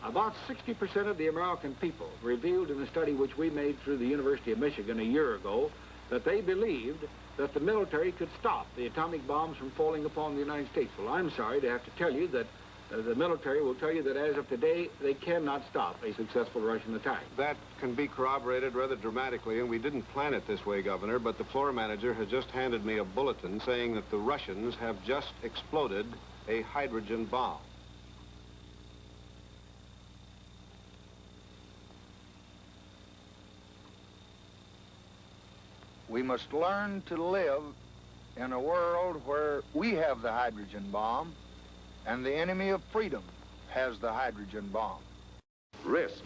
About 60% of the American people revealed in a study which we made through the University of Michigan a year ago that they believed that the military could stop the atomic bombs from falling upon the United States. Well, I'm sorry to have to tell you that the military will tell you that as of today, they cannot stop a successful Russian attack. That can be corroborated rather dramatically, and we didn't plan it this way, Governor, but the floor manager has just handed me a bulletin saying that the Russians have just exploded a hydrogen bomb. We must learn to live in a world where we have the hydrogen bomb and the enemy of freedom has the hydrogen bomb. Risk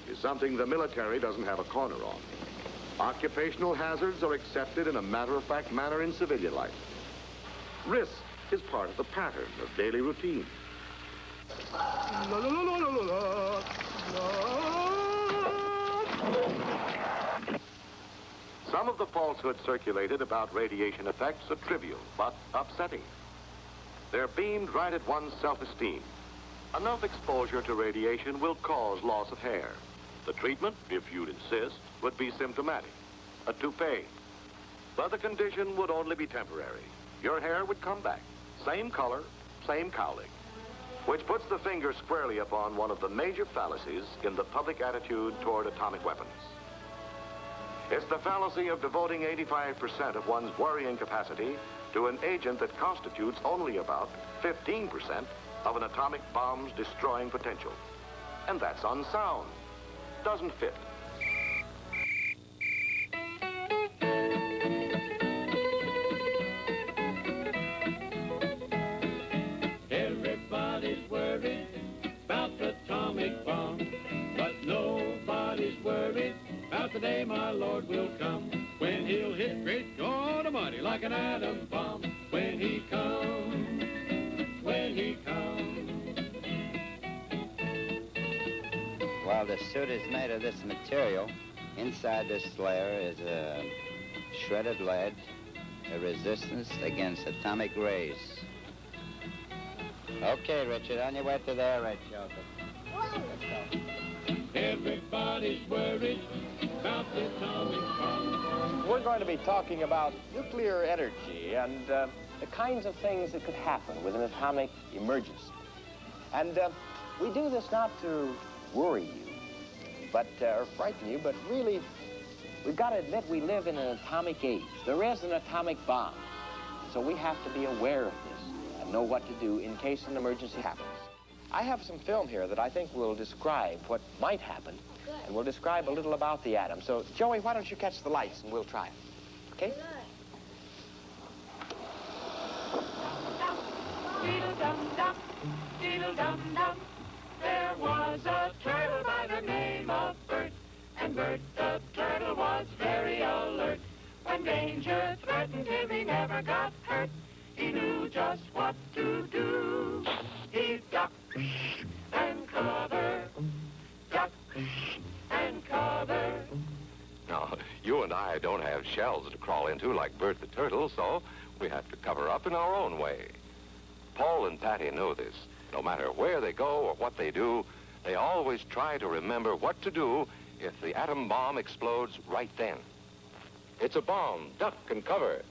is something the military doesn't have a corner on. Occupational hazards are accepted in a matter-of-fact manner in civilian life. Risk is part of the pattern of daily routine. Some of the falsehoods circulated about radiation effects are trivial, but upsetting. They're beamed right at one's self-esteem. Enough exposure to radiation will cause loss of hair. The treatment, if you'd insist, would be symptomatic, a toupee. But the condition would only be temporary. Your hair would come back, same color, same cowling, which puts the finger squarely upon one of the major fallacies in the public attitude toward atomic weapons. It's the fallacy of devoting 85% of one's worrying capacity to an agent that constitutes only about 15% of an atomic bomb's destroying potential. And that's unsound. Doesn't fit. Everybody's worried about the atomic bomb, but nobody's worried about the day my Lord will come, when he'll hit great God Almighty like an atom bomb. When he comes, when he comes. While the suit is made of this material, inside this layer is a shredded lead, a resistance against atomic rays. Okay, Richard, on your way to the air raid shelter. Everybody's worried about the atomic bomb. We're going to be talking about nuclear energy and the kinds of things that could happen with an atomic emergency. And we do this not to worry you, but or frighten you, but really, we've got to admit we live in an atomic age. There is an atomic bomb. So we have to be aware of this and know what to do in case an emergency happens. I have some film here that I think will describe what might happen, and will describe a little about the atom. So, Joey, why don't you catch the lights and we'll try it, okay? Deedle-dum-dum, deedle-dum-dum. There was a turtle by the name of Bert, and Bert the turtle was very alert. When danger threatened him, he never got hurt. He knew just what to do. He ducked and covered, ducked and covered. Now, you and I don't have shells to crawl into like Bert the Turtle, so we have to cover up in our own way. Paul and Patty know this. No matter where they go or what they do, they always try to remember what to do if the atom bomb explodes right then. It's a bomb. Duck and cover.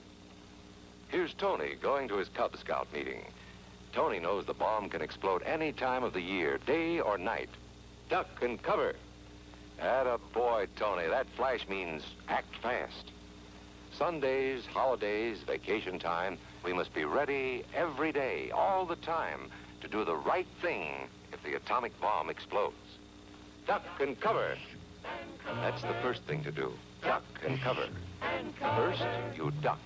Here's Tony going to his Cub Scout meeting. Tony knows the bomb can explode any time of the year, day or night. Duck and cover. Atta boy, Tony. That flash means act fast. Sundays, holidays, vacation time, we must be ready every day, all the time, to do the right thing if the atomic bomb explodes. Duck and cover. That's the first thing to do. Duck and cover. First, you duck,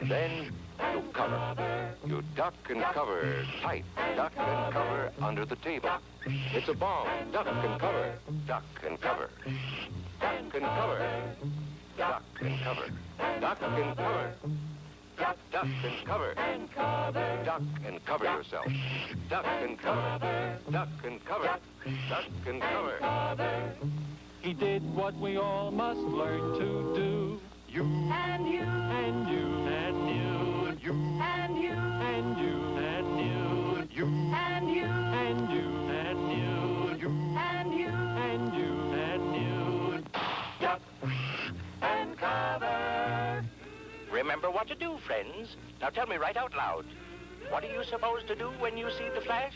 and then you cover. You duck and cover tight. Duck and cover under the table. It's a bomb. Duck and cover. Duck and cover. Duck and cover. Duck and cover. Duck and cover. Duck and cover. Duck and cover yourself. Duck and cover. Duck and cover. Duck and cover. He did what we all must learn to do. You and you and you and you, you and you and you and you, you and you and you and you, you. remember what to do, friends. Now tell me right out loud. What are you supposed to do when you see the flash?